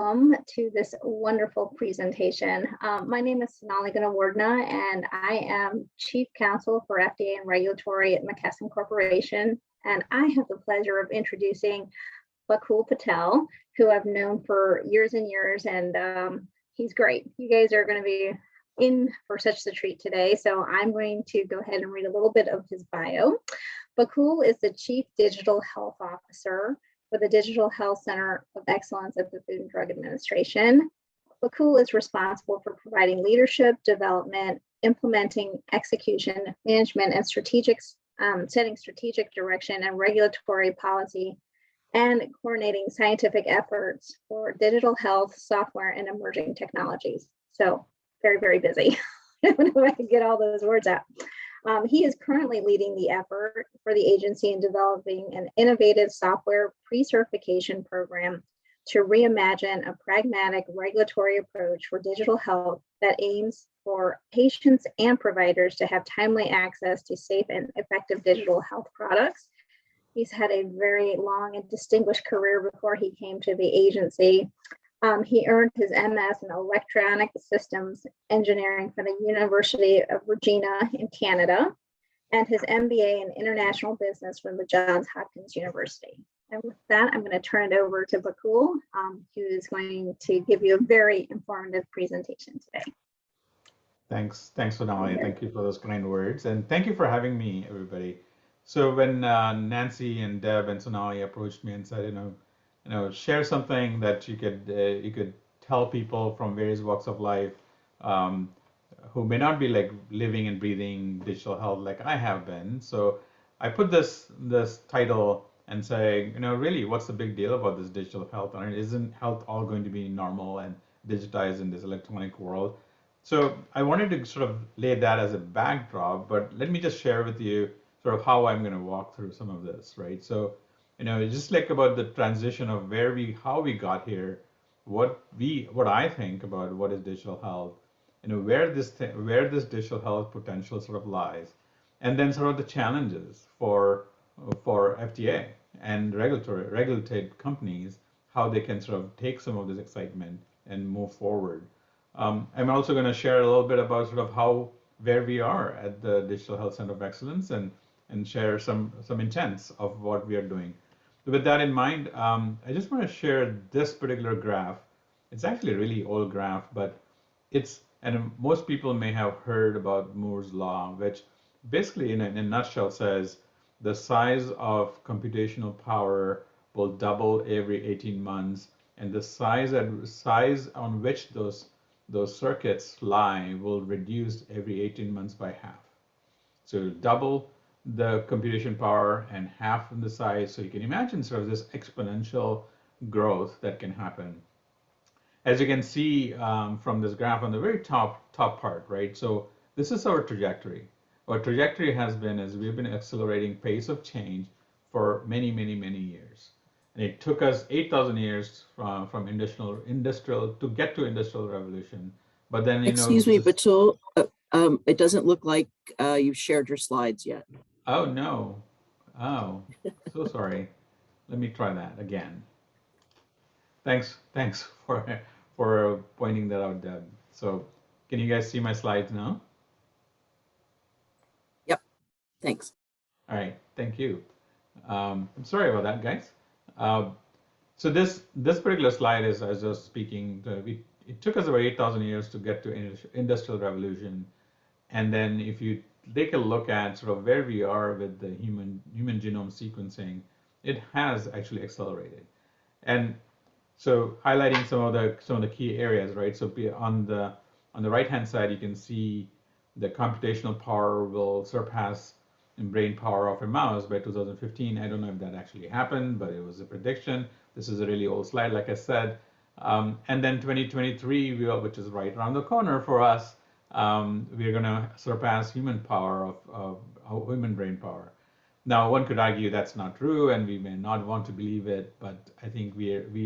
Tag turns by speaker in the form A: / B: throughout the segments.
A: welcome to this wonderful presentation. My name is Sonali Gunawardena, and I am Chief Counsel for FDA and Regulatory at McKesson Corporation. And I have the pleasure of introducing Bakul Patel, who I've known for years and years, and he's great. You guys are going to be in for such a treat today. So I'm going to go ahead and read a little bit of his bio. Bakul is the Chief Digital Health Officer for the Digital Health Center of Excellence at the Food and Drug Administration. Bakul is responsible for providing leadership, development, implementing, execution, management, and setting strategic direction and regulatory policy, and coordinating scientific efforts for digital health, software, and emerging technologies. So very, very busy. I don't know if I can get all those words out. He is currently leading the effort for the agency in developing an innovative software pre-certification program to reimagine a pragmatic regulatory approach for digital health that aims for patients and providers to have timely access to safe and effective digital health products. He's had a very long and distinguished career before he came to the agency. He earned his MS in Electronic Systems Engineering from the University of Regina in Canada, and his MBA in International Business from the Johns Hopkins University. And with that, I'm going to turn it over to Bakul, who is going to give you a very informative presentation today.
B: Thanks, Sonali. Thank you for those kind words, and thank you for having me, everybody. So when Nancy and Deb and Sonali approached me and said, share something that you could tell people from various walks of life who may not be like living and breathing digital health like I have been. So I put this title and saying, really, what's the big deal about this digital health? And isn't health all going to be normal and digitized in this electronic world? So I wanted to sort of lay that as a backdrop, but let me just share with you sort of how I'm going to walk through some of this, right? So just like about the transition of how we got here, what I think about what is digital health, where this digital health potential sort of lies, and then sort of the challenges for FDA and regulated companies, how they can sort of take some of this excitement and move forward. I'm also going to share a little bit about sort of where we are at the Digital Health Center of Excellence and share some intents of what we are doing. With that in mind, I just want to share this particular graph. It's actually a really old graph, but and most people may have heard about Moore's law, which basically in a nutshell says the size of computational power will double every 18 months, and the size on which those circuits lie will reduce every 18 months by half. So double the computation power and half in the size. So you can imagine sort of this exponential growth that can happen. As you can see from this graph on the very top part, right? So this is our trajectory. Our trajectory has been as we've been accelerating pace of change for many, many, many years. And it took us 8,000 years from industrial to get to industrial revolution. But then,
C: Excuse me, Batul, it doesn't look like you've shared your slides yet.
B: Oh, no. Oh, so sorry. Let me try that again. Thanks for pointing that out, Deb. So can you guys see my slides now?
C: Yep, thanks.
B: All right, thank you. I'm sorry about that, guys. So this particular slide is, as I was speaking, it took us about 8,000 years to get to industrial revolution. And then if you take a look at sort of where we are with the human genome sequencing, it has actually accelerated. And so highlighting some of the key areas, right? So on the right-hand side, you can see the computational power will surpass in brain power of a mouse by 2015. I don't know if that actually happened, but it was a prediction. This is a really old slide, like I said. And then 2023, which is right around the corner for us, we're going to surpass human power of human brain power. Now, one could argue that's not true, and we may not want to believe it, but I think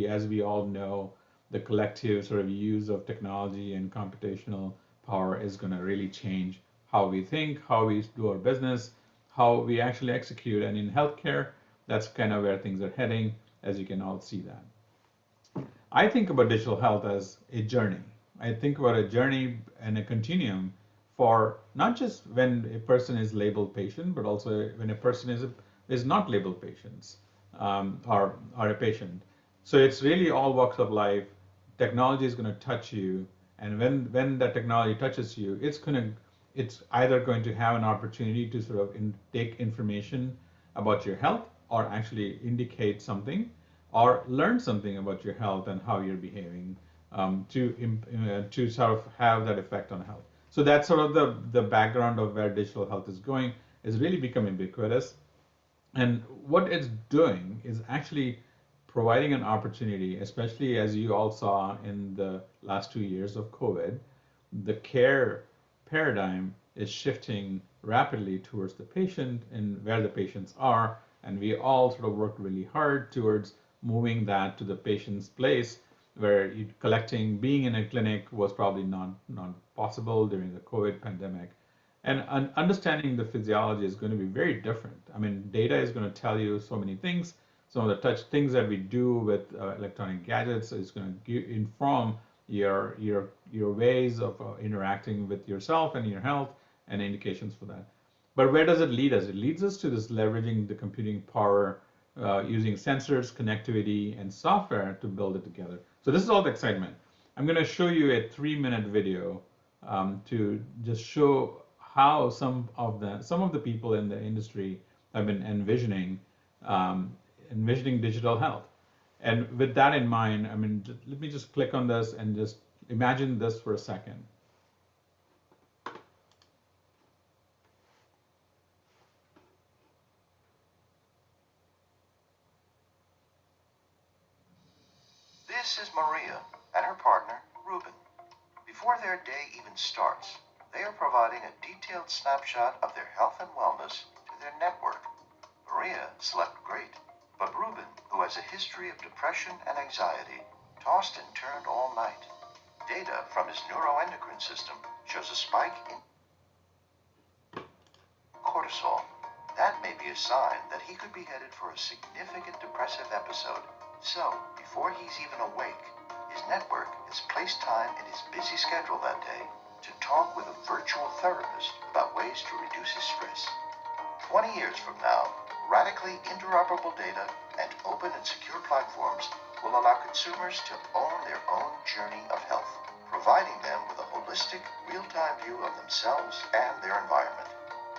B: as we all know, the collective sort of use of technology and computational power is going to really change how we think, how we do our business, how we actually execute. And in healthcare, that's kind of where things are heading, as you can all see that. I think about digital health as a journey. I think about a journey and a continuum for not just when a person is labeled patient, but also when a person is not labeled patients, or a patient. So it's really all walks of life. Technology is going to touch you, and when that technology touches you, it's either going to have an opportunity to sort of take information about your health, or actually indicate something, or learn something about your health and how you're behaving, to sort of have that effect on health. So that's sort of the background of where digital health is going. Is really becoming ubiquitous, and what it's doing is actually providing an opportunity, especially as you all saw in the last 2 years of COVID. The care paradigm is shifting rapidly towards the patient and where the patients are. And we all sort of worked really hard towards moving that to the patient's place, where being in a clinic was probably not possible during the COVID pandemic. And understanding the physiology is going to be very different. I mean, data is going to tell you so many things. Some of the touch things that we do with electronic gadgets is going to inform your ways of interacting with yourself and your health, and indications for that. But where does it lead us? It leads us to this leveraging the computing power, using sensors, connectivity, and software to build it together. So this is all the excitement. I'm going to show you a 3-minute video to just show how some of the people in the industry have been envisioning digital health. And with that in mind, I mean, let me just click on this and just imagine this for a second.
D: This is Maria and her partner, Ruben. Before their day even starts, they are providing a detailed snapshot of their health and wellness to their network. Maria slept great, but Ruben, who has a history of depression and anxiety, tossed and turned all night. Data from his neuroendocrine system shows a spike in cortisol. That may be a sign that he could be headed for a significant depressive episode. So, before he's even awake, his network has placed time in his busy schedule that day to talk with a virtual therapist about ways to reduce his stress. 20 years from now, radically interoperable data and open and secure platforms will allow consumers to own their own journey of health, providing them with a holistic, real-time view of themselves and their environment.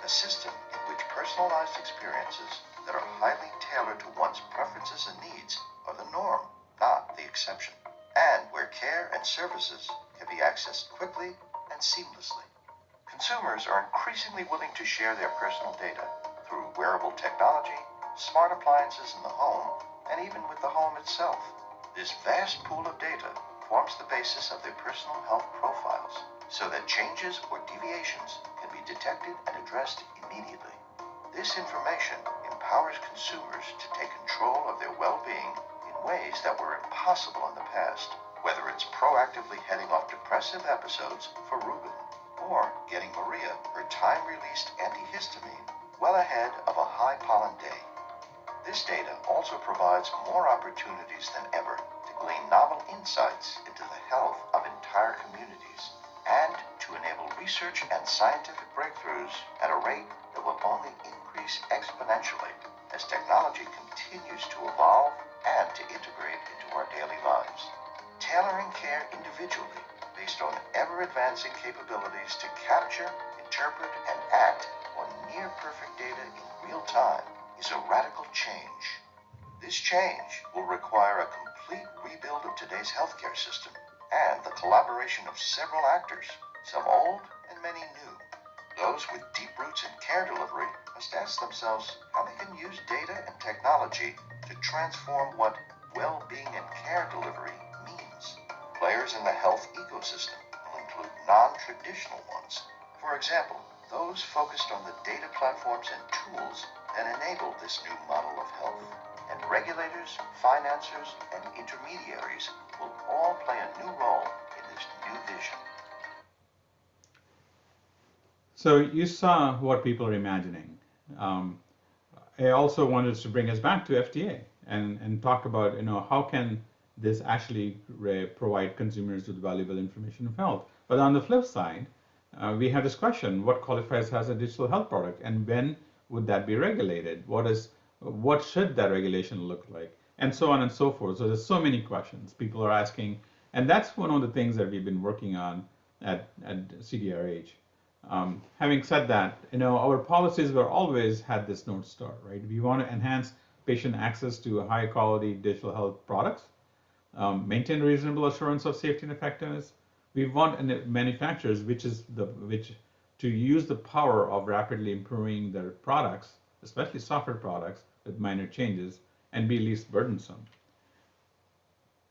D: A system in which personalized experiences that are highly tailored to one's preferences and needs are the norm, not the exception, and where care and services can be accessed quickly and seamlessly. Consumers are increasingly willing to share their personal data through wearable technology, smart appliances in the home, and even with the home itself. This vast pool of data forms the basis of their personal health profiles, so that changes or deviations can be detected and addressed immediately. This information empowers consumers to take control of their well-being in ways that were impossible in the past, whether it's proactively heading off depressive episodes for Ruben, or getting Maria her time-released antihistamine well ahead of a high pollen day. This data also provides more opportunities than ever to glean novel insights into the health of entire communities, and to enable research and scientific breakthroughs at a rate that will only increase exponentially as technology continues to evolve and to integrate into our daily lives. Tailoring care individually based on ever-advancing capabilities to capture, interpret, and act on near-perfect data in real time is a radical change. This change will require a complete rebuild of today's healthcare system and the collaboration of several actors, some old and many new. Those with deep roots in care delivery must ask themselves how they can use data and technology to transform what well-being and care delivery means. Players in the health ecosystem will include non-traditional ones. For example, those focused on the data platforms and tools that enable this new model of health. And regulators, financiers, and intermediaries will all play a new role in this new vision.
B: So you saw what people are imagining. I also wanted to bring us back to FDA and talk about, how can this actually provide consumers with valuable information of health. But on the flip side, we have this question: what qualifies as a digital health product, and when would that be regulated? What should that regulation look like, and so on and so forth. So there's so many questions people are asking, and that's one of the things that we've been working on at CDRH. Having said that, our policies were always had this North Star, right? We want to enhance patient access to high quality digital health products, maintain reasonable assurance of safety and effectiveness. We want manufacturers, which to use the power of rapidly improving their products, especially software products with minor changes, and be least burdensome.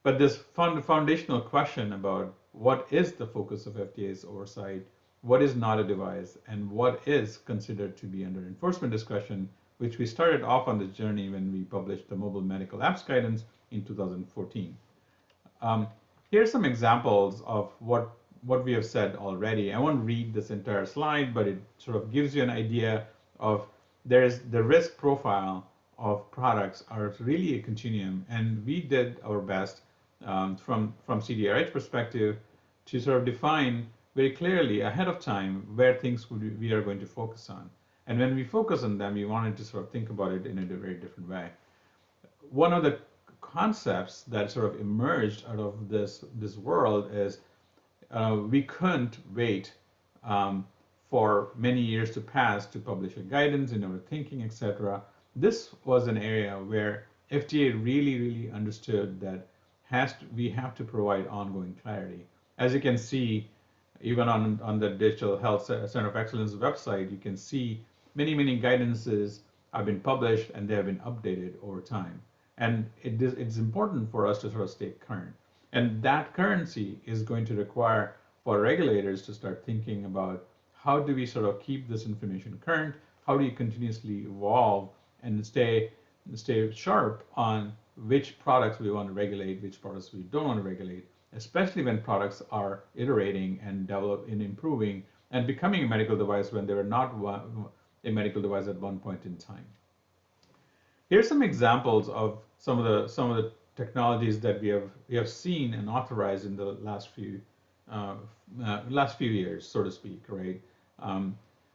B: But this foundational question about what is the focus of FDA's oversight, what is not a device, and what is considered to be under enforcement discretion, which we started off on this journey when we published the Mobile Medical Apps Guidance in 2014. Here are some examples of what we have said already. I won't read this entire slide, but it sort of gives you an idea of there's the risk profile of products are really a continuum, and we did our best from CDRH perspective to sort of define very clearly ahead of time where things we are going to focus on. And when we focus on them, we wanted to sort of think about it in a very different way. One of the concepts that sort of emerged out of this world is we couldn't wait for many years to pass to publish a guidance in our thinking, etc. This was an area where FDA really understood that we have to provide ongoing clarity. As you can see, even on the Digital Health Center of Excellence website, you can see many guidances have been published and they have been updated over time. And it's important for us to sort of stay current. And that currency is going to require for regulators to start thinking about how do we sort of keep this information current? How do you continuously evolve and stay sharp on which products we want to regulate, which products we don't want to regulate, especially when products are iterating and improving and becoming a medical device when they were not a medical device at one point in time. Here's some examples of some of the technologies that we have seen and authorized in the last few years, so to speak, right?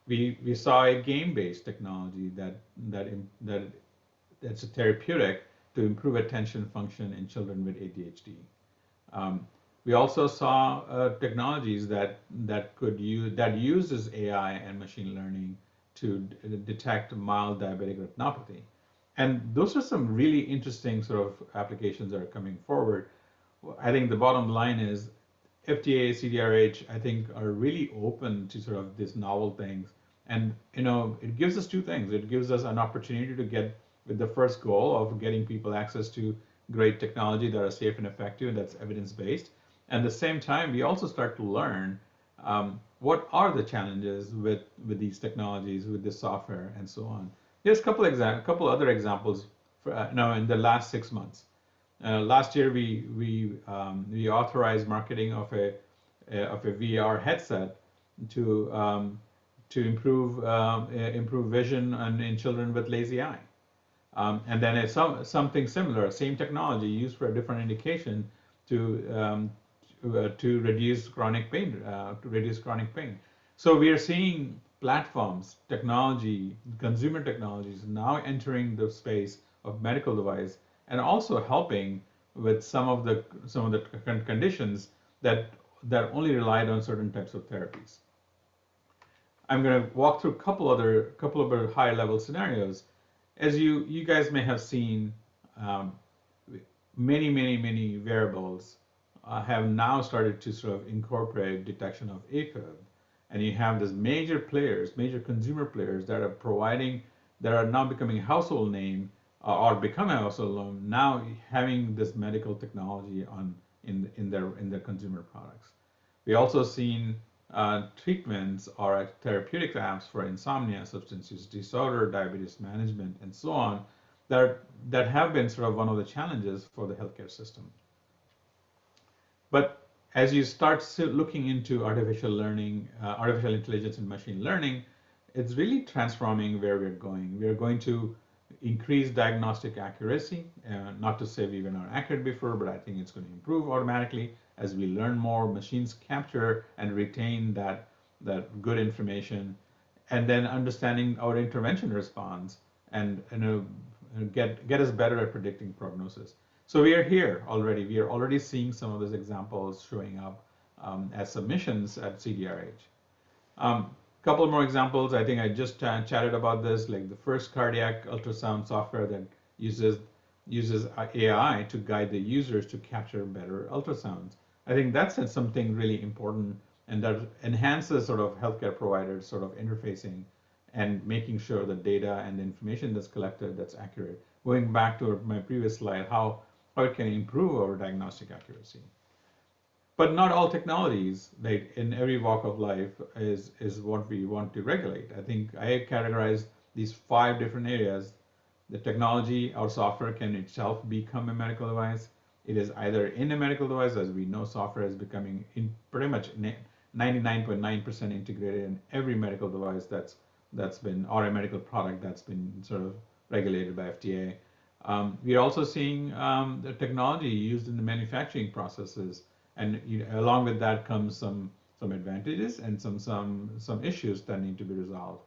B: We saw a game-based technology that's a therapeutic to improve attention function in children with ADHD. We also saw technologies that uses AI and machine learning to detect mild diabetic retinopathy. And those are some really interesting sort of applications that are coming forward. I think the bottom line is FDA, CDRH, I think are really open to sort of these novel things. And it gives us two things. It gives us an opportunity to get with the first goal of getting people access to great technology that are safe and effective, that's evidence-based. And at the same time, we also start to learn what are the challenges with these technologies, with this software, and so on. Here's a couple other examples in the last 6 months. Last year, we authorized marketing of a VR headset to improve vision in children with lazy eye. And then it's something similar, same technology used for a different indication to reduce chronic pain. So we are seeing platforms, technology, consumer technologies now entering the space of medical device and also helping with some of the conditions that only relied on certain types of therapies. I'm going to walk through a couple of high level scenarios. As you guys may have seen, many wearables have now started to sort of incorporate detection of AFib. And you have these major consumer players that are now becoming a household name or become a household name, now having this medical technology in their consumer products. We also seen treatments or therapeutic apps for insomnia, substance use disorder, diabetes management, and so on, that have been sort of one of the challenges for the healthcare system. But as you start looking into artificial learning, artificial intelligence and machine learning, it's really transforming where we're going. We're going to increase diagnostic accuracy. Not to say we were not accurate before, but I think it's going to improve automatically as we learn more. Machines capture and retain that good information, and then understanding our intervention response and get us better at predicting prognosis. So we are here already. We are already seeing some of those examples showing up as submissions at CDRH. Couple more examples. I think I just chatted about this, like the first cardiac ultrasound software that uses AI to guide the users to capture better ultrasounds. I think that's something really important, and that enhances sort of healthcare providers sort of interfacing and making sure the data and the information that's collected that's accurate. Going back to my previous slide, how it can improve our diagnostic accuracy. But not all technologies, like in every walk of life, is what we want to regulate. I think I categorize these 5 different areas. The technology or software can itself become a medical device. It is either in a medical device, as we know, software is becoming in pretty much 99.9% integrated in every medical device that's been, or a medical product that's been sort of regulated by FDA. We are also seeing the technology used in the manufacturing processes. And along with that comes some advantages and some issues that need to be resolved.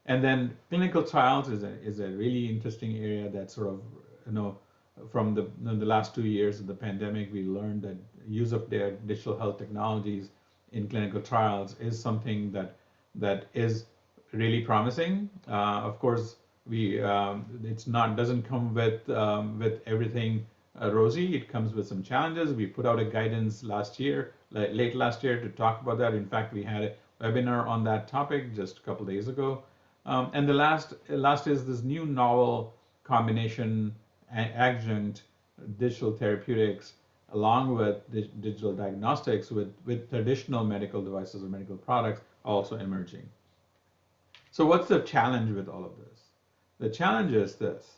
B: And then clinical trials is a really interesting area that sort of, from the last 2 years of the pandemic, we learned that use of their digital health technologies in clinical trials is something that is really promising. Of course, doesn't come with everything rosy. It comes with some challenges. We put out a guidance late last year to talk about that. In fact, we had a webinar on that topic just a couple days ago. And the last is this new novel combination adjunct digital therapeutics along with digital diagnostics with traditional medical devices or medical products also emerging. So what's the challenge with all of this? The challenge is this.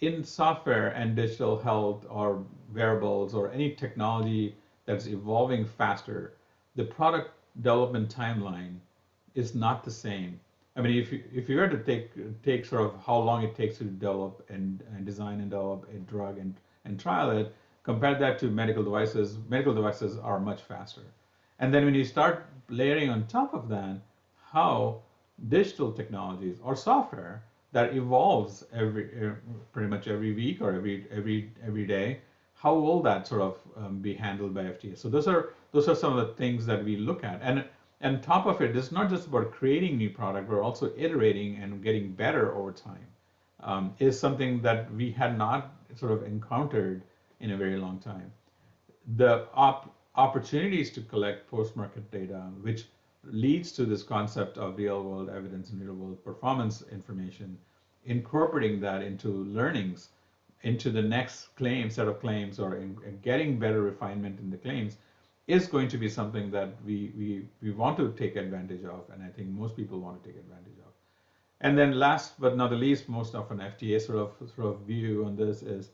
B: In software and digital health or wearables or any technology that's evolving faster, the product development timeline is not the same. I mean, if you were to take sort of how long it takes to develop and design and develop a drug and trial it, compare that to medical devices are much faster. And then when you start layering on top of that, how digital technologies or software that evolves pretty much every week or every day, how will that sort of be handled by FDA? So those are some of the things that we look at. And top of it, it's not just about creating new product, we're also iterating and getting better over time. Is something that we had not sort of encountered in a very long time. The opportunities to collect post-market data, which leads to this concept of real-world evidence and real-world performance information, incorporating that into learnings, into the next set of claims, or in getting better refinement in the claims, is going to be something that we want to take advantage of, and I think most people want to take advantage of. And then last but not the least, most often FDA sort of view on this is,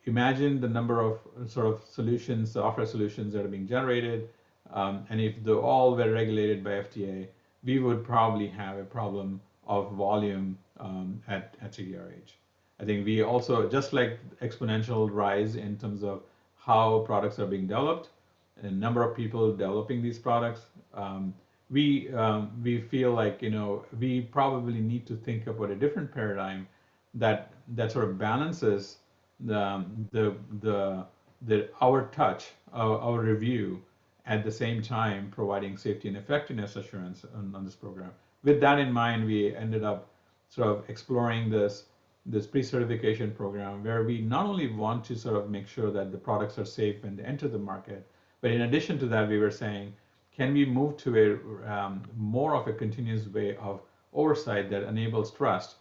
B: imagine the number of sort of solutions, software solutions that are being generated, and if they all were regulated by FDA, we would probably have a problem of volume at CDRH. I think we also, just like exponential rise in terms of how products are being developed, and number of people developing these products, we feel like we probably need to think about a different paradigm that sort of balances our touch, our review, at the same time providing safety and effectiveness assurance on this program. With that in mind, we ended up sort of exploring this pre-certification program, where we not only want to sort of make sure that the products are safe when they enter the market, but in addition to that, we were saying, can we move to a more of a continuous way of oversight that enables trust?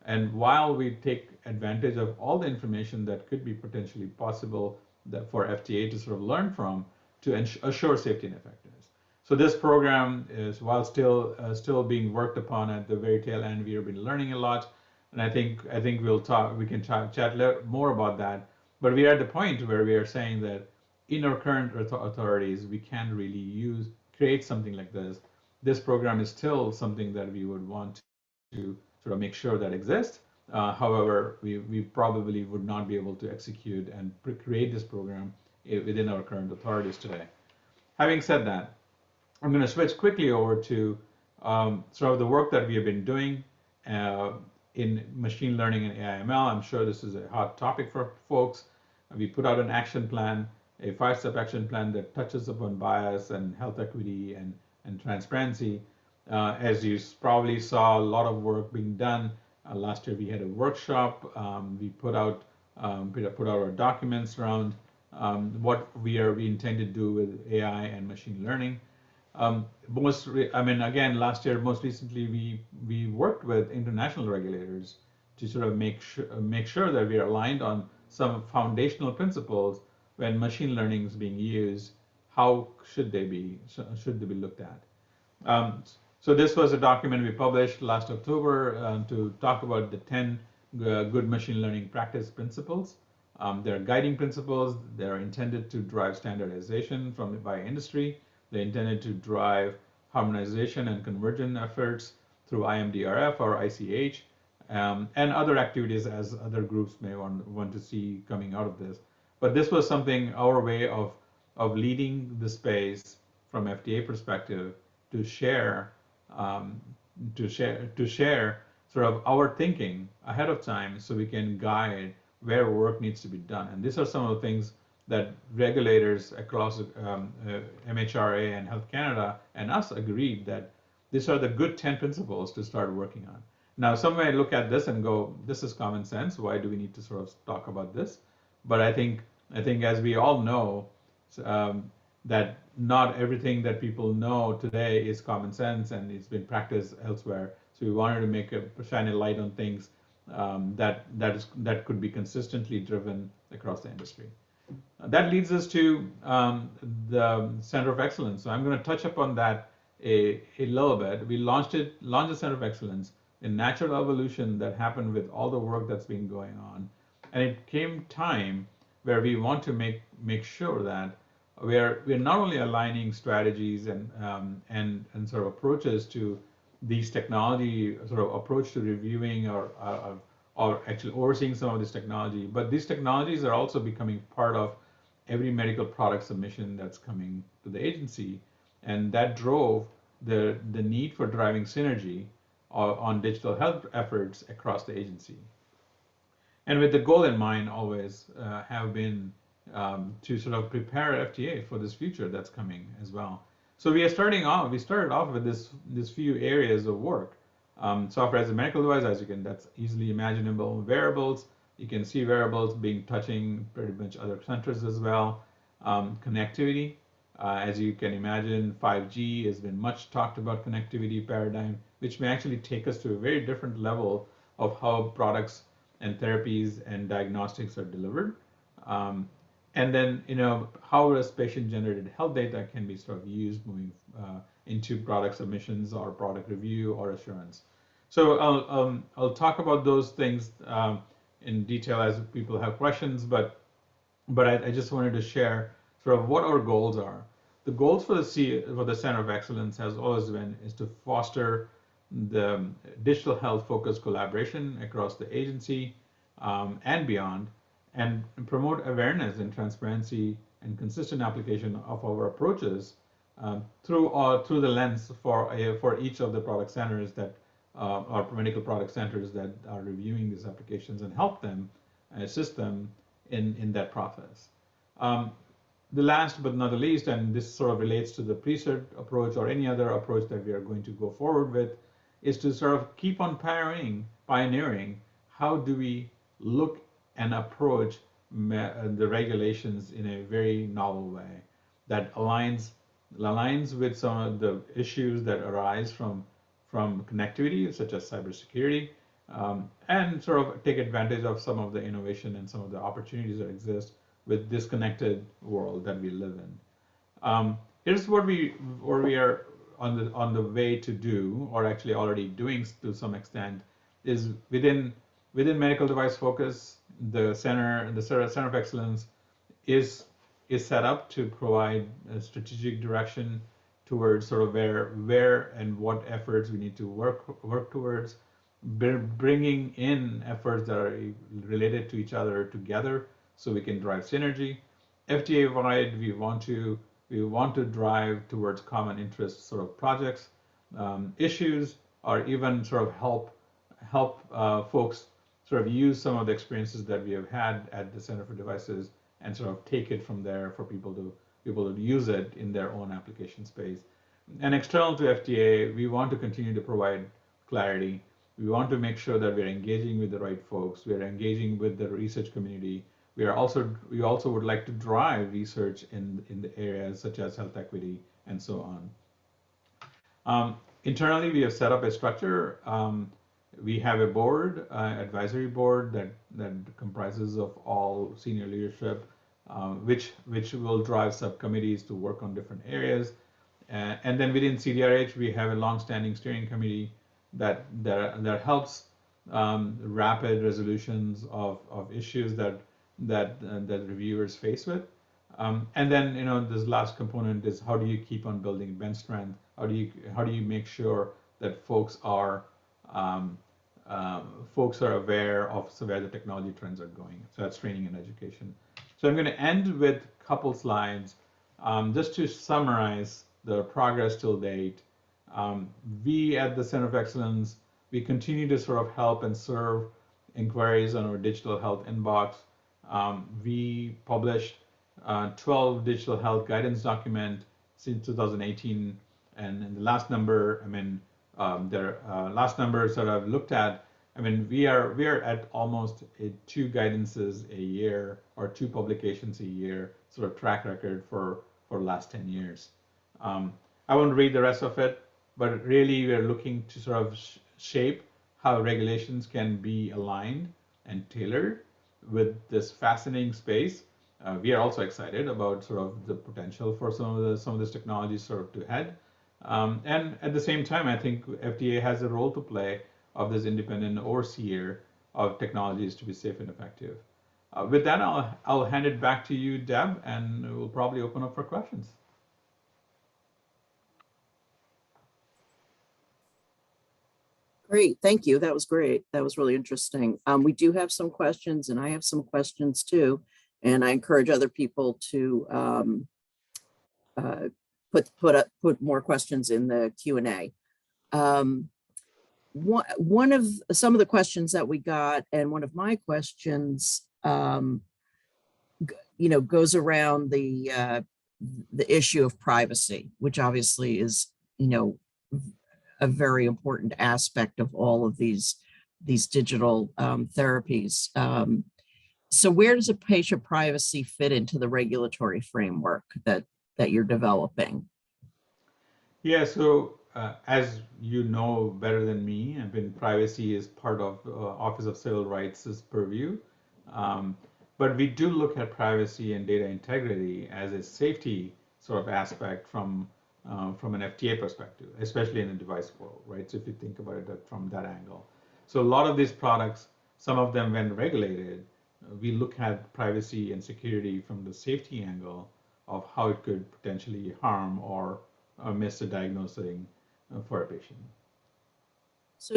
B: And while we take advantage of all the information that could be potentially possible for FDA to sort of learn from, to assure safety and effectiveness. So this program is, while still being worked upon at the very tail end, we have been learning a lot, and I think we can chat more about that. But we are at the point where we are saying that in our current authorities, we can't really create something like this. This program is still something that we would want to sort of make sure that exists. However, we probably would not be able to execute and create this program within our current authorities today. Having said that, I'm going to switch quickly over to sort of the work that we have been doing uh, in machine learning and AI/ML. I'm sure this is a hot topic for folks. We put out an action plan, a 5-step action plan that touches upon bias and health equity and transparency. As you probably saw, a lot of work being done. Last year we had a workshop. We put out our documents around what we intend to do with AI and machine learning. Again, last year, most recently, we worked with international regulators to sort of make sure that we are aligned on some foundational principles when machine learning is being used. How should they be looked at? So this was a document we published last October to talk about the 10 good machine learning practice principles. They're guiding principles. They're intended to drive standardization by industry. They're intended to drive harmonization and convergence efforts through IMDRF or ICH, and other activities as other groups may want to see coming out of this. But this was something, our way of leading the space from FDA perspective to share sort of our thinking ahead of time so we can guide where work needs to be done. And these are some of the things that regulators across MHRA and Health Canada and us agreed that these are the good 10 principles to start working on. Now, some may look at this and go, this is common sense. Why do we need to sort of talk about this? But I think as we all know, that not everything that people know today is common sense and it's been practiced elsewhere. So we wanted to shine a light on things that could be consistently driven across the industry. That leads us to the Center of Excellence. So I'm going to touch upon that a little bit. We launched the Center of Excellence in natural evolution that happened with all the work that's been going on. And it came time where we want to make sure that we're not only aligning strategies and sort of approaches to these technology sort of approach to reviewing or actually overseeing some of this technology, but these technologies are also becoming part of every medical product submission that's coming to the agency, and that drove the need for driving synergy on digital health efforts across the agency. And with the goal in mind, always have been to sort of prepare FDA for this future that's coming as well. So we started off with this few areas of work. Software as a medical device, that's easily imaginable. Wearables, you can see wearables touching pretty much other centers as well. Connectivity, as you can imagine, 5G has been much talked about connectivity paradigm, which may actually take us to a very different level of how products and therapies and diagnostics are delivered. And then, how does patient-generated health data can be sort of used moving into product submissions or product review or assurance. So I'll talk about those things in detail as people have questions, but I just wanted to share sort of what our goals are. The goals for the Center of Excellence has always been is to foster the digital health focused collaboration across the agency and beyond, and promote awareness and transparency and consistent application of our approaches through the lens for each of the product centers that or medical product centers that are reviewing these applications, and help them assist them in that process. The last but not the least, and this sort of relates to the pre-cert approach or any other approach that we are going to go forward with, is to sort of keep on pioneering how do we look and approach the regulations in a very novel way that aligns with some of the issues that arise from connectivity, such as cybersecurity, and sort of take advantage of some of the innovation and some of the opportunities that exist with this connected world that we live in. Here's what we are on the way to do, or actually already doing to some extent, is within medical device focus. The Center of Excellence is set up to provide a strategic direction towards sort of where and what efforts we need to work towards. bringing in efforts that are related to each other together so we can drive synergy. FDA wide, we want to drive towards common interest sort of projects, issues, or even sort of help folks sort of use some of the experiences that we have had at the Center for Devices and sort of take it from there for people to be able to use it in their own application space. And external to FDA, we want to continue to provide clarity. We want to make sure that we're engaging with the right folks. We're engaging with the research community. We also would like to drive research in the areas such as health equity and so on. Internally, we have set up a structure. We have a board, advisory board that comprises of all senior leadership, which will drive subcommittees to work on different areas. And then within CDRH, we have a long-standing steering committee that helps rapid resolutions of issues that reviewers face with. And then this last component is how do you keep on building bench strength? How do you make sure that folks are aware of where the technology trends are going? So that's training and education. So I'm going to end with a couple slides just to summarize the progress till date. We at the Center of Excellence, we continue to sort of help and serve inquiries on our digital health inbox. We published 12 digital health guidance document since 2018, and the last number, last number sort of looked at. We are at almost 2 guidances a year or 2 publications a year sort of track record for last 10 years. I won't read the rest of it, but really we're looking to sort of shape how regulations can be aligned and tailored with this fascinating space. We are also excited about sort of the potential for some of this technology sort of to head. And at the same time, I think FDA has a role to play of this independent overseer of technologies to be safe and effective. With that, I'll hand it back to you, Deb, and we'll probably open up for questions.
C: Great, thank you. That was great. That was really interesting. We do have some questions, and I have some questions too. And I encourage other people to put more questions in the Q&A. One of some of the questions that we got, and one of my questions, goes around the issue of privacy, which obviously is, a very important aspect of all of these digital therapies. So where does a patient privacy fit into the regulatory framework that you're developing?
B: Yeah, so as you know better than me, privacy is part of Office of Civil Rights' purview. But we do look at privacy and data integrity as a safety sort of aspect from an FDA perspective, especially in the device world, right? So if you think about it from that angle. So a lot of these products, some of them when regulated, we look at privacy and security from the safety angle of how it could potentially harm or miss a diagnosing for a patient.
C: So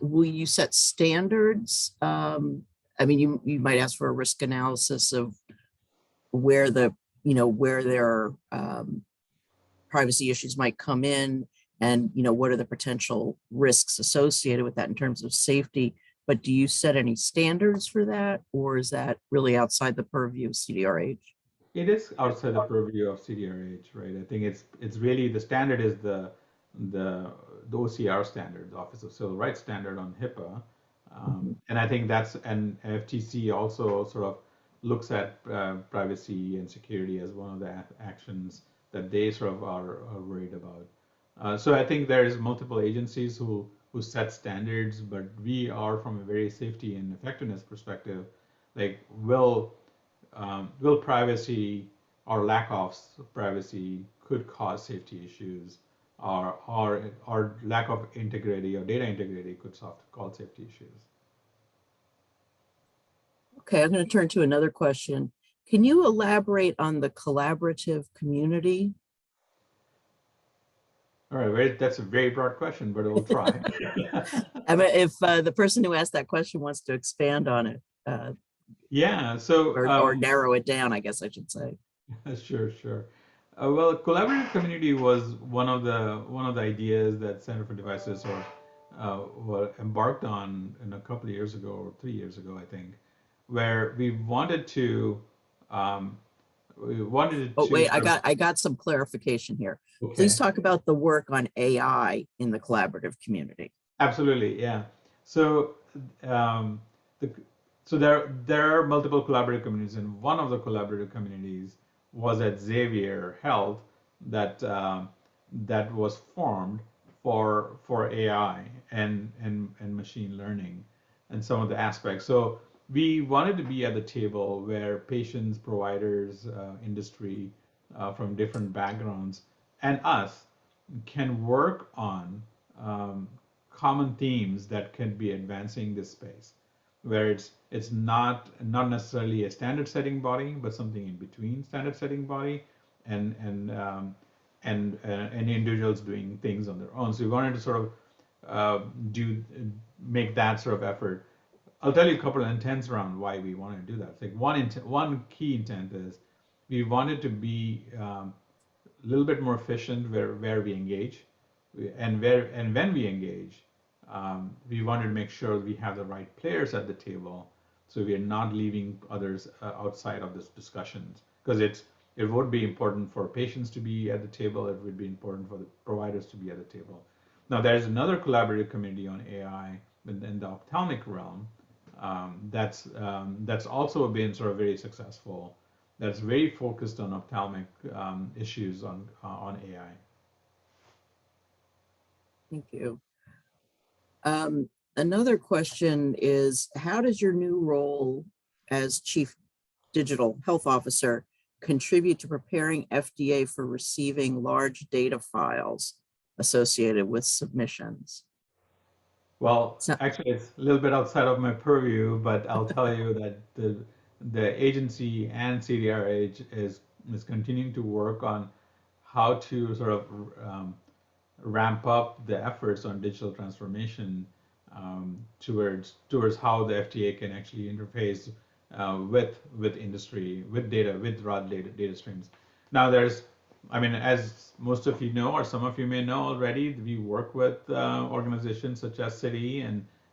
C: will you set standards? You might ask for a risk analysis of where their privacy issues might come in, and what are the potential risks associated with that in terms of safety. But do you set any standards for that, or is that really outside the purview of CDRH?
B: It is outside the purview of CDRH, right? I think it's really the standard is the OCR standard, the Office of Civil Rights standard on HIPAA, and I think that's, and FTC also sort of looks at privacy and security as one of the actions that they sort of are worried about. So I think there's multiple agencies who set standards, but we are from a very safety and effectiveness perspective, like will privacy or lack of privacy could cause safety issues, or lack of integrity or data integrity could cause safety issues.
C: Okay, I'm going to turn to another question. Can you elaborate on the collaborative community?
B: All right, that's a very broad question, but we'll try.
C: I mean, if the person who asked that question wants to expand on it,
B: Yeah, so
C: or narrow it down, I guess I should say.
B: sure, sure. Well, collaborative community was one of the ideas that Center for Devices were embarked on in a couple of years ago or 3 years ago, I think, where um, we wanted
C: Oh,
B: to
C: wait,
B: sort of,
C: I got some clarification here. Please
B: okay.
C: talk about the work on AI in the collaborative community.
B: Absolutely, yeah. So, um, the, so there are multiple collaborative communities, and one of the collaborative communities was at Xavier Health that was formed for AI and machine learning and some of the aspects. So we wanted to be at the table where patients, providers, industry from different backgrounds, and us can work on um, common themes that can be advancing this space, where it's not necessarily a standard setting body, but something in between standard setting body and and individuals doing things on their own. So we wanted to sort of do make that sort of effort. I'll tell you a couple of intents around why we want to do that. Like one key intent is we wanted to be a little bit more efficient where we engage, and when we engage, we wanted to make sure we have the right players at the table, so we are not leaving others outside of this discussions. Because it would be important for patients to be at the table. It would be important for the providers to be at the table. Now, there's another collaborative committee on AI in the ophthalmic realm that's also been sort of very successful, that's very focused on ophthalmic issues on AI.
C: Thank you. Another question is, how does your new role as Chief Digital Health Officer contribute to preparing FDA for receiving large data files associated with submissions?
B: Well,
C: So,
B: actually, it's a little bit outside of my purview, but I'll tell you that the agency and CDRH is continuing to work on how to sort of ramp up the efforts on digital transformation towards how the FDA can actually interface with industry, with data, with raw data streams. Now, I mean, as most of you know, or some of you may know already, we work with organizations such as CITI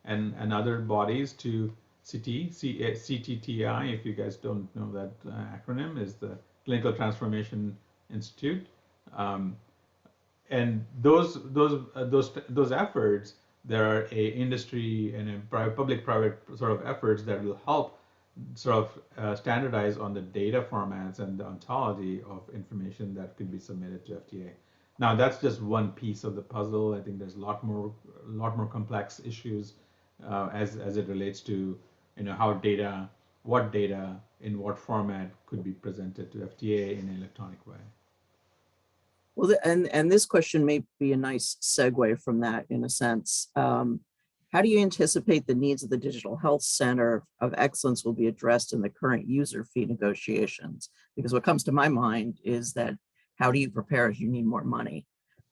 B: and other bodies to CTTI, if you guys don't know that acronym, is the Clinical Transformation Institute. And those efforts, there are a industry and a public-private sort of efforts that will help sort of standardize on the data formats and the ontology of information that could be submitted to FDA. Now, that's just one piece of the puzzle. I think there's a lot more complex issues as it relates to how what data in what format could be presented to FDA in an electronic way.
C: well, and this question may be a nice segue from that in a sense. How do you anticipate the needs of the Digital Health Center of Excellence will be addressed in the current user fee negotiations? Because what comes to my mind is that how do you prepare if you need more money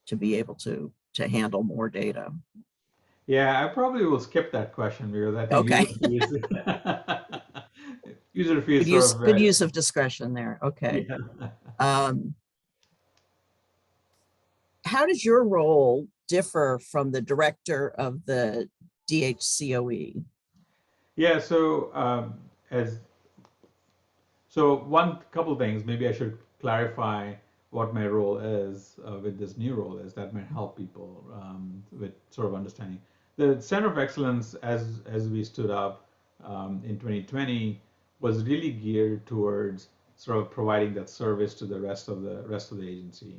C: to be able to handle more data?
B: Yeah, I probably will skip that question because I think
C: Okay,
B: user fee is
C: good
B: sort of
C: good use of discretion there. Okay.
B: yeah.
C: How does your role differ from the director of the DHCOE?
B: Yeah, so one couple things, maybe I should clarify what my role is with this new role is that might help people with sort of understanding. The Center of Excellence, as we stood up in 2020, was really geared towards sort of providing that service to the rest of the agency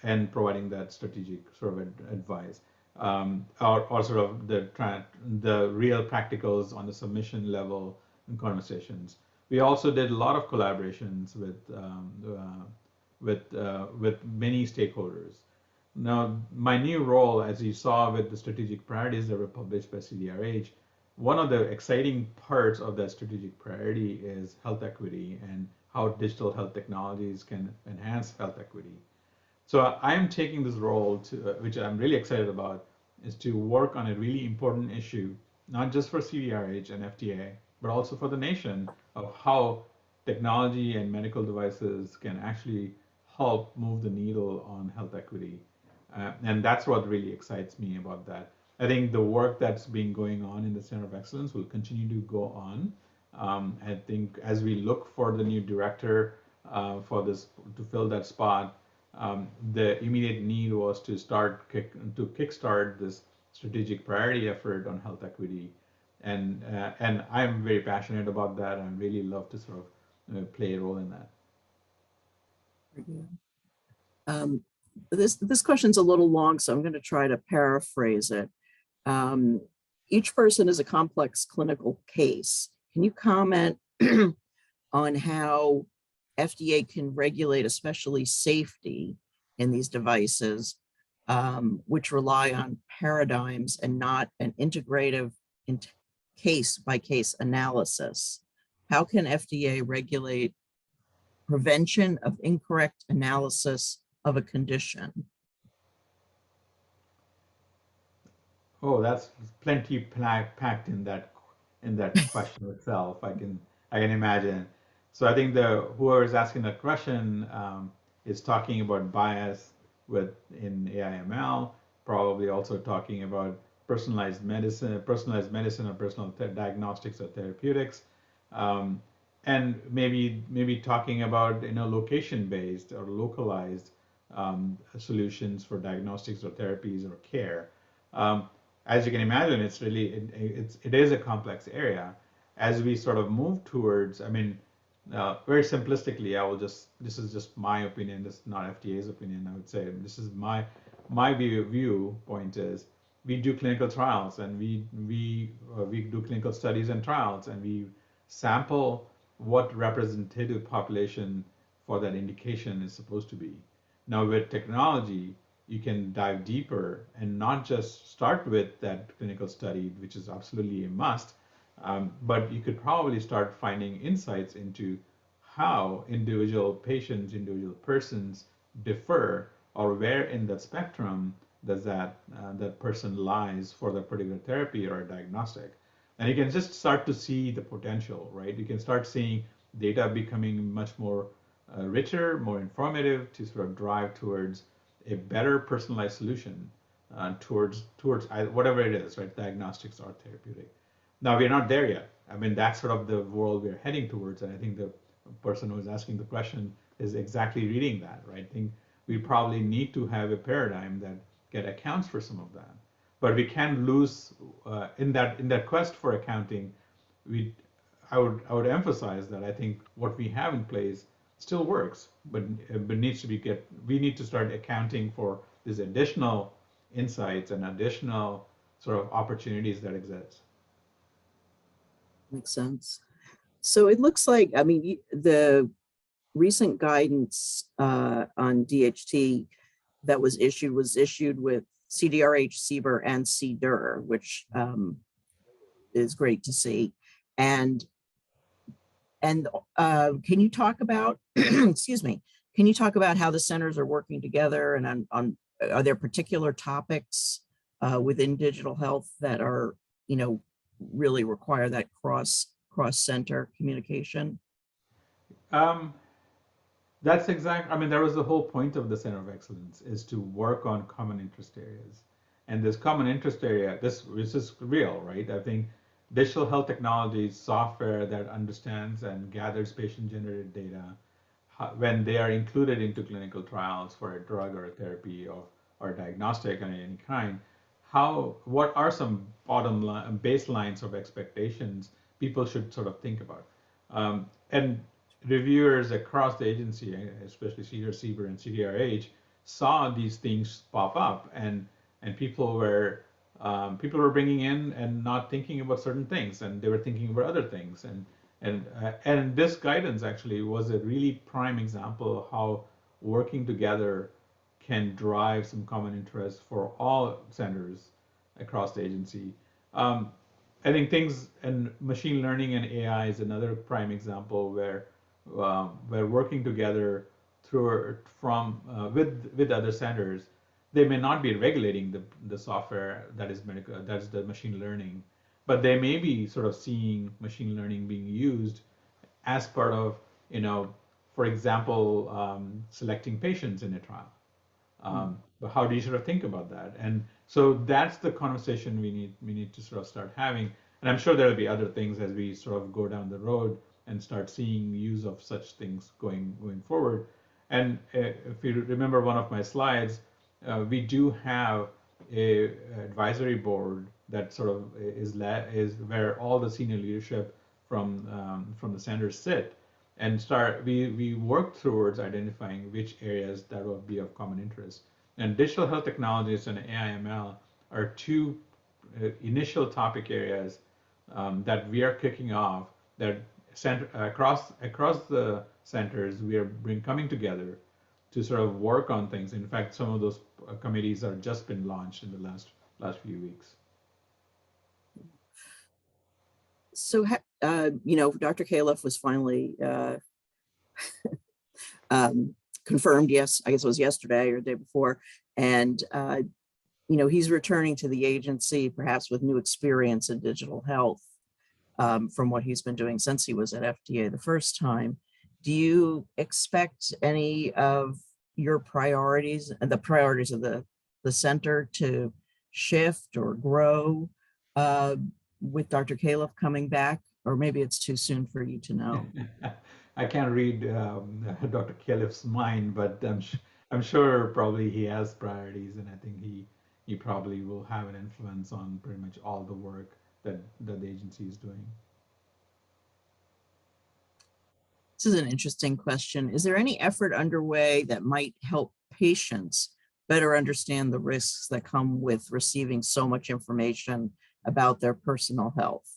B: and providing that strategic sort of advice or sort of the real practicals on the submission level and conversations. We also did a lot of collaborations with many stakeholders. Now, my new role, as you saw with the strategic priorities that were published by CDRH, one of the exciting parts of that strategic priority is health equity and how digital health technologies can enhance health equity. So I am taking this role to, which I'm really excited about, is to work on a really important issue, not just for CDRH and FDA, but also for the nation, of how technology and medical devices can actually help move the needle on health equity. And that's what really excites me about that. I think the work that's been going on in the Center of Excellence will continue to go on. I think as we look for the new director for this to fill that spot, the immediate need was to kickstart this strategic priority effort on health equity, and I'm very passionate about that. I really love to sort of play a role in that.
C: Um, this question's a little long, so I'm going to try to paraphrase it. Each person is a complex clinical case. Can you comment on how FDA can regulate, especially safety in these devices, which rely on paradigms and not an integrative case-by-case analysis? How can FDA regulate prevention of incorrect analysis of a condition?
B: Oh, that's plenty packed in that question itself. I can imagine. So I think whoever is asking that question is talking about bias in AI/ML, probably also talking about personalized medicine or personal diagnostics or therapeutics, um, and maybe talking about location-based or localized solutions for diagnostics or therapies or care. Um, as you can imagine, it is a complex area. As we sort of move towards, I mean, very simplistically, this is just my opinion. This is not FDA's opinion. I would say this is my viewpoint is we do clinical trials and we do clinical studies and trials and we sample what representative population for that indication is supposed to be. Now with technology, you can dive deeper and not just start with that clinical study, which is absolutely a must, but you could probably start finding insights into how individual patients, individual persons differ, or where in that spectrum does that person lies for that particular therapy or a diagnostic. And you can just start to see the potential, right? You can start seeing data becoming much more richer, more informative to sort of drive towards a better personalized solution towards whatever it is, right? Diagnostics or therapeutic. Now we're not there yet. I mean, that's sort of the world we're heading towards, and I think the person who is asking the question is exactly reading that, right? I think we probably need to have a paradigm that accounts for some of that, but we can't lose in that quest for accounting. I would emphasize that I think what we have in place still works, but we need to start accounting for these additional insights and additional sort of opportunities that exist.
C: Makes sense. So it looks like, I mean, the recent guidance on DHT that was issued with CDRH, CBER, and CDER, which is great to see. And can you talk about, excuse me, can you talk about how the centers are working together, and are there particular topics within digital health that are, really require that cross-center communication?
B: That's exact. I mean, that was the whole point of the Center of Excellence, is to work on common interest areas. And this common interest area, this is real, right? I think digital health technology software that understands and gathers patient-generated data when they are included into clinical trials for a drug or a therapy or a diagnostic of any kind, what are some bottom line baselines of expectations people should sort of think about? And reviewers across the agency, especially CBER and CDRH, saw these things pop up, and people were bringing in and not thinking about certain things, and they were thinking about other things, and this guidance actually was a really prime example of how working together can drive some common interest for all centers across the agency. I think and machine learning and AI is another prime example where working together through from with other centers, they may not be regulating the software that is medical, that's the machine learning, but they may be sort of seeing machine learning being used as part of, for example, selecting patients in a trial. But how do you sort of think about that? And so that's the conversation we need to sort of start having. And I'm sure there'll be other things as we sort of go down the road and start seeing use of such things going forward. And if you remember one of my slides, we do have a advisory board that sort of is where all the senior leadership from the centers sit, and we work towards identifying which areas that will be of common interest. And digital health technologies and AI/ML are two initial topic areas that we are kicking off, that across the centers we are coming together to sort of work on things. In fact, some of those committees are just been launched in the last few weeks.
C: So, Dr. Califf was finally confirmed. Yes, I guess it was yesterday or the day before. And, he's returning to the agency, perhaps with new experience in digital health from what he's been doing since he was at FDA the first time. Do you expect any of your priorities and the priorities of the center to shift or grow with Dr. Califf coming back? Or maybe it's too soon for you to know.
B: I can't read Dr. Califf's mind, but I'm sure probably he has priorities, and I think he probably will have an influence on pretty much all the work that the agency is doing.
C: This is an interesting question. Is there any effort underway that might help patients better understand the risks that come with receiving so much information about their personal health?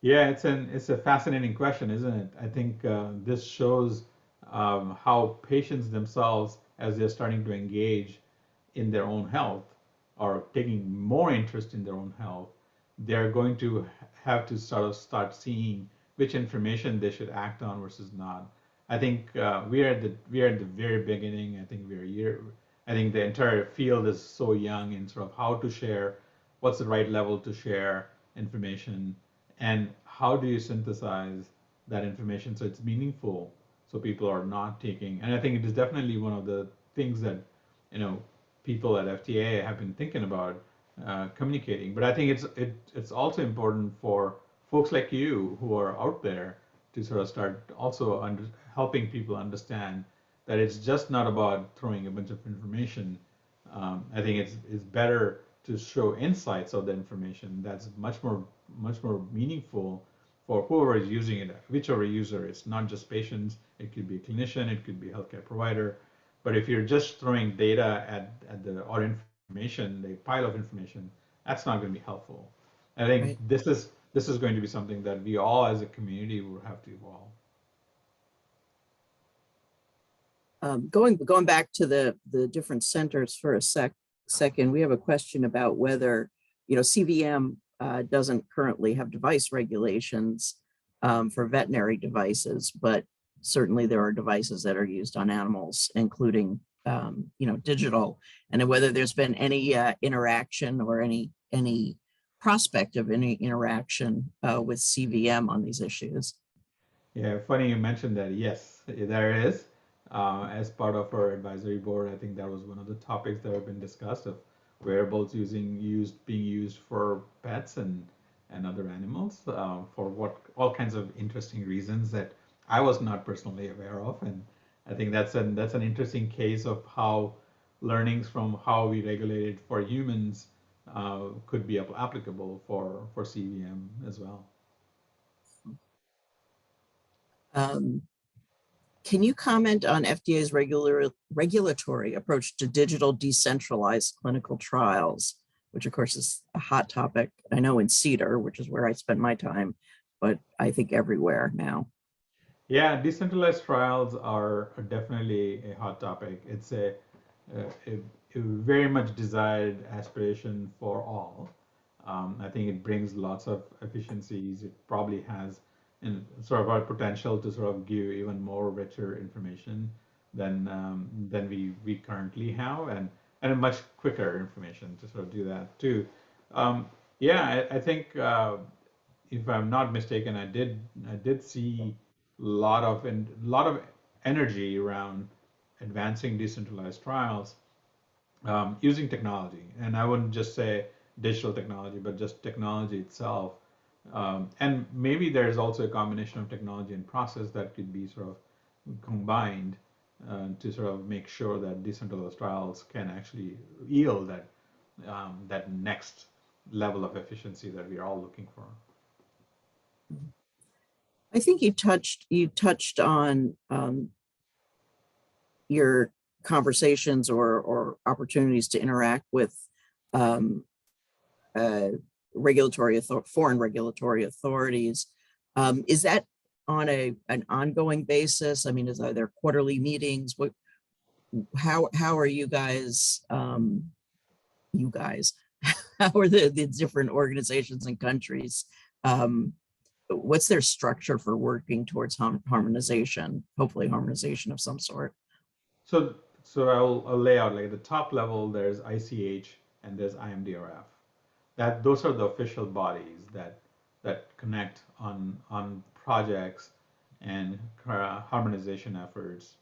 B: Yeah, it's a fascinating question, isn't it? I think this shows how patients themselves, as they're starting to engage in their own health or taking more interest in their own health, they're going to have to sort of start seeing which information they should act on versus not. I think we are at the very beginning. I think I think the entire field is so young in sort of how to share, what's the right level to share information, and how do you synthesize that information so it's meaningful, so people are not taking. And I think it is definitely one of the things that people at FDA have been thinking about communicating. But I think it's also important for folks like you who are out there to sort of start also helping people understand that it's just not about throwing a bunch of information. I think it's better to show insights of the information that's much more meaningful for whoever is using it, whichever user. It's not just patients. It could be a clinician. It could be a healthcare provider. But if you're just throwing data or information, the pile of information, that's not going to be helpful. I think
C: Right.
B: this is going to be something that we all as a community will have to evolve.
C: Going back to the different centers for a second, we have a question about whether, CVM doesn't currently have device regulations for veterinary devices, but certainly there are devices that are used on animals, including, digital, and whether there's been any interaction or any prospect of any interaction with CVM on these issues.
B: Yeah, funny you mentioned that. Yes, there is. As part of our advisory board, I think that was one of the topics that have been discussed, of wearables being used for pets and other animals for all kinds of interesting reasons that I was not personally aware of. And I think that's an interesting case of how learnings from how we regulated for humans could be applicable for CVM as well.
C: Can you comment on FDA's regulatory approach to digital decentralized clinical trials, which of course is a hot topic, I know in CEDAR, which is where I spend my time, but I think everywhere now.
B: Yeah, decentralized trials are definitely a hot topic. It's a very much desired aspiration for all. I think it brings lots of efficiencies. It probably has and sort of our potential to sort of give even more richer information than we currently have, and a much quicker information to sort of do that too. Um, yeah, I think if I'm not mistaken, I did see a lot of energy around advancing decentralized trials using technology, and I wouldn't just say digital technology, but just technology itself. And maybe there's also a combination of technology and process that could be sort of combined to sort of make sure that decentralized trials can actually yield that next level of efficiency that we are all looking for.
C: I think you touched on your conversations or opportunities to interact with um, uh, foreign regulatory authorities. Is that on an ongoing basis? I mean, are there quarterly meetings? How are you guys? How are the different organizations and countries? Um, what's their structure for working towards harmonization? Hopefully, harmonization of some sort.
B: So I'll lay out like the top level. There's ICH and there's IMDRF. Those are the official bodies that connect on projects and harmonization efforts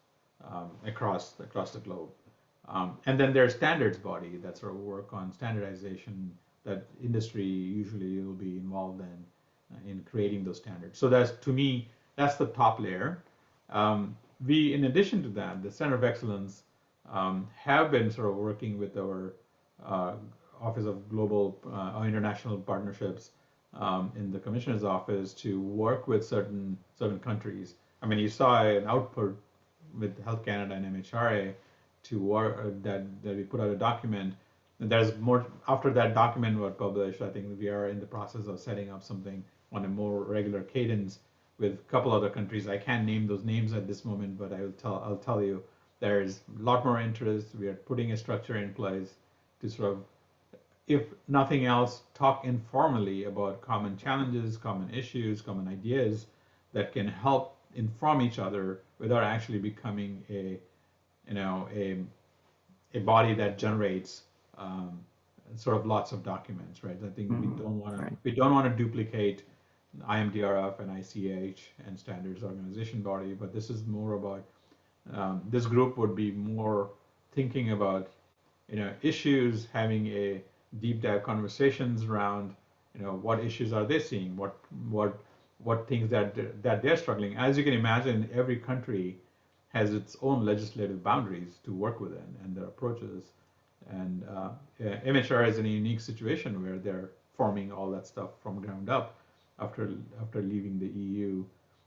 B: across the globe. And then there's standards body that sort of work on standardization that industry usually will be involved in creating those standards. So that's, to me, that's the top layer. In addition to that, the Center of Excellence have been sort of working with our uh, Office of Global International Partnerships in the Commissioner's Office to work with certain countries. I mean, you saw an output with Health Canada and MHRA to work that we put out a document. And there's more after that document was published. I think we are in the process of setting up something on a more regular cadence with a couple other countries. I can't name those names at this moment, but I'll tell you there's a lot more interest. We are putting a structure in place to sort of, if nothing else, talk informally about common challenges, common issues, common ideas that can help inform each other without actually becoming a body that generates sort of lots of documents, right? I think
C: Mhm. Right.
B: we don't want to duplicate IMDRF and ICH and standards organization body, but this is more about this group would be more thinking about issues, having a deep dive conversations around what issues are they seeing, what things that they're struggling. As you can imagine, every country has its own legislative boundaries to work within and their approaches. And MHR is in a unique situation where they're forming all that stuff from ground up after leaving the EU,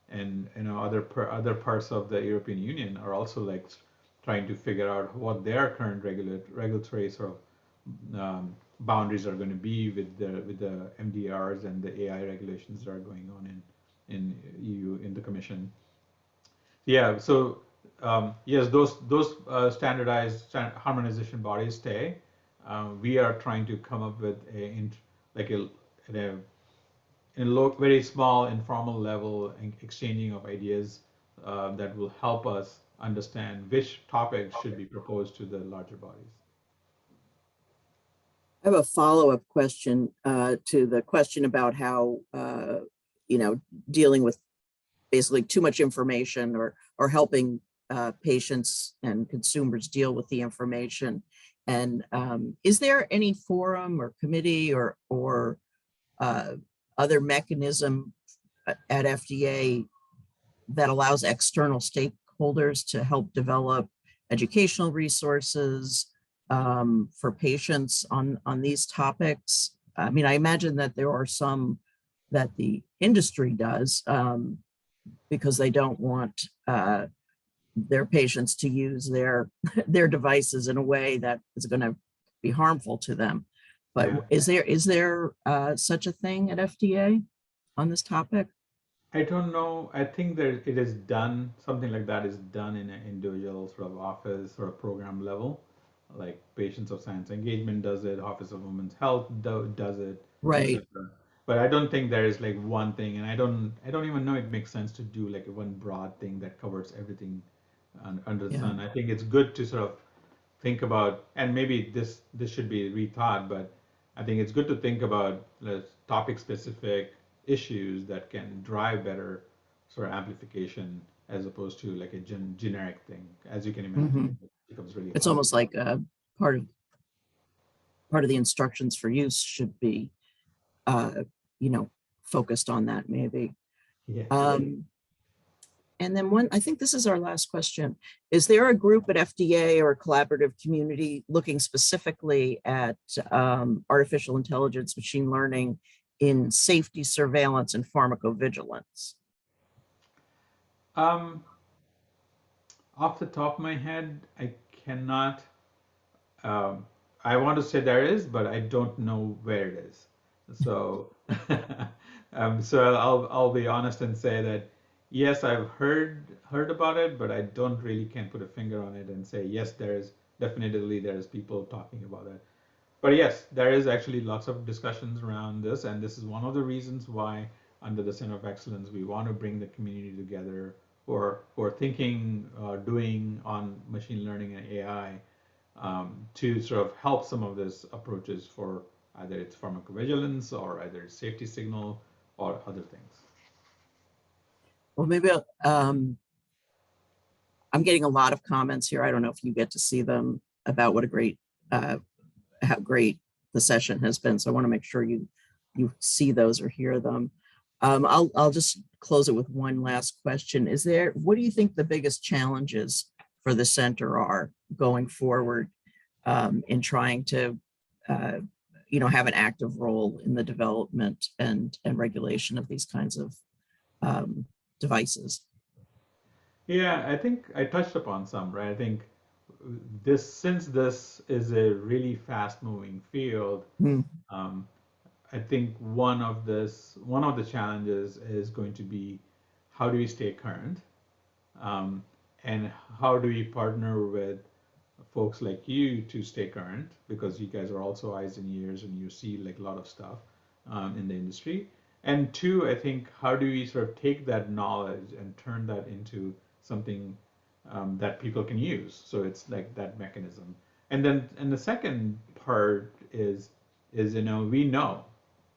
B: and other parts of the European Union are also like trying to figure out what their current regulatory sort of boundaries are going to be with the MDRs and the AI regulations that are going on in EU in the Commission. Yeah, so yes, those harmonization bodies stay. We are trying to come up with like a, in a very small informal level exchanging of ideas that will help us understand which topics should be proposed to the larger bodies.
C: I have a follow-up question to the question about how, dealing with basically too much information or helping patients and consumers deal with the information. And is there any forum or committee or other mechanism at FDA that allows external stakeholders to help develop educational resources for patients on these topics? I mean, I imagine that there are some that the industry does because they don't want their patients to use their their devices in a way that is going to be harmful to them. But
B: Yeah.
C: is there such a thing at FDA on this topic?
B: I don't know. I think that it is done, something like that is done in an individual sort of office or a program level. Like Patients of Science Engagement does it, Office of Women's Health does it,
C: Right.
B: etc. but I don't think there is like one thing, and I don't even know it makes sense to do like one broad thing that covers everything under the
C: Yeah.
B: sun. I think it's good to sort of think about, and maybe this should be rethought, but I think it's good to think about topic specific issues that can drive better sort of amplification as opposed to like a generic thing. As you can imagine,
C: Mhm.
B: it becomes really
C: It's
B: hard.
C: almost like part of part of the instructions for use should be, uh, you know, focused on that maybe.
B: Yeah.
C: And then I think this is our last question. Is there a group at FDA or a collaborative community looking specifically at artificial intelligence, machine learning in safety surveillance and pharmacovigilance?
B: Um, Off the top of my head, I cannot. Um, I want to say there is, but I don't know where it is. So, so I'll be honest and say that yes, I've heard about it, but I don't really can put a finger on it and say yes, there's people talking about it. But yes, there is actually lots of discussions around this, and this is one of the reasons why under the Center of Excellence we want to bring the community together or thinking, doing on machine learning and AI to sort of help some of these approaches for either it's pharmacovigilance or either it's safety signal or other things.
C: Well, maybe I'm getting a lot of comments here. I don't know if you get to see them about what a great, how great the session has been. So I want to make sure you see those or hear them. I'll just close it with one last question. What do you think the biggest challenges for the center are going forward in trying to, have an active role in the development and regulation of these kinds of devices?
B: Yeah, I think I touched upon some, right? I think since this is a really fast moving field,
C: Hmm.
B: um, I think one of the challenges is going to be how do we stay current, um, and how do we partner with folks like you to stay current because you guys are also eyes and ears and you see like a lot of stuff in the industry. And two, I think how do we sort of take that knowledge and turn that into something that people can use? So it's like that mechanism. And the second part is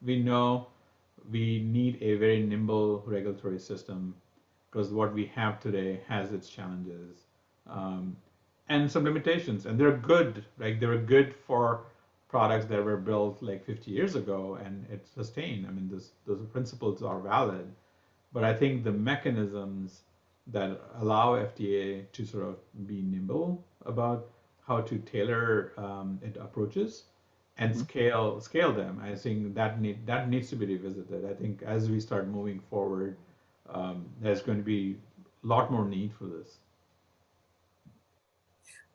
B: we know we need a very nimble regulatory system because what we have today has its challenges um, and some limitations. And they're good, like they were good for products that were built like 50 years ago and it's sustained. I mean, those principles are valid, but I think the mechanisms that allow FDA to sort of be nimble about how to tailor it approaches and scale them. I think that needs to be revisited. I think as we start moving forward, there's going to be a lot more need for this.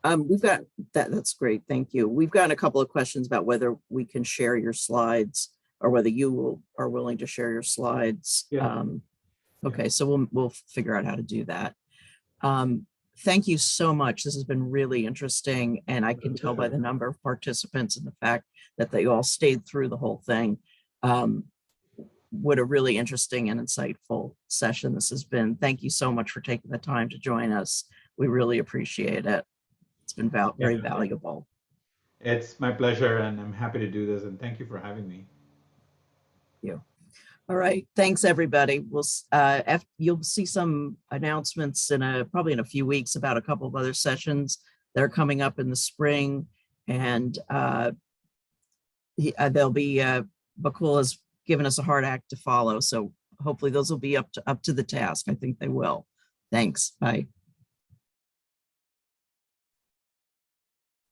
C: We've got that's great. Thank you. We've gotten a couple of questions about whether we can share your slides or whether you are willing to share your slides.
B: Yeah.
C: Okay, so we'll figure out how to do that. Thank you so much. This has been really interesting, and I can tell by the number of participants and the fact that they all stayed through the whole thing. What a really interesting and insightful session this has been. Thank you so much for taking the time to join us. We really appreciate it. It's been very valuable.
B: It's my pleasure, and I'm happy to do this. And thank you for having me.
C: You. All right. Thanks, everybody. You'll see some announcements probably in a few weeks about a couple of other sessions that are coming up in the spring, and they'll be Bakul has given us a hard act to follow, so hopefully those will be up to the task. I think they will. Thanks. Bye.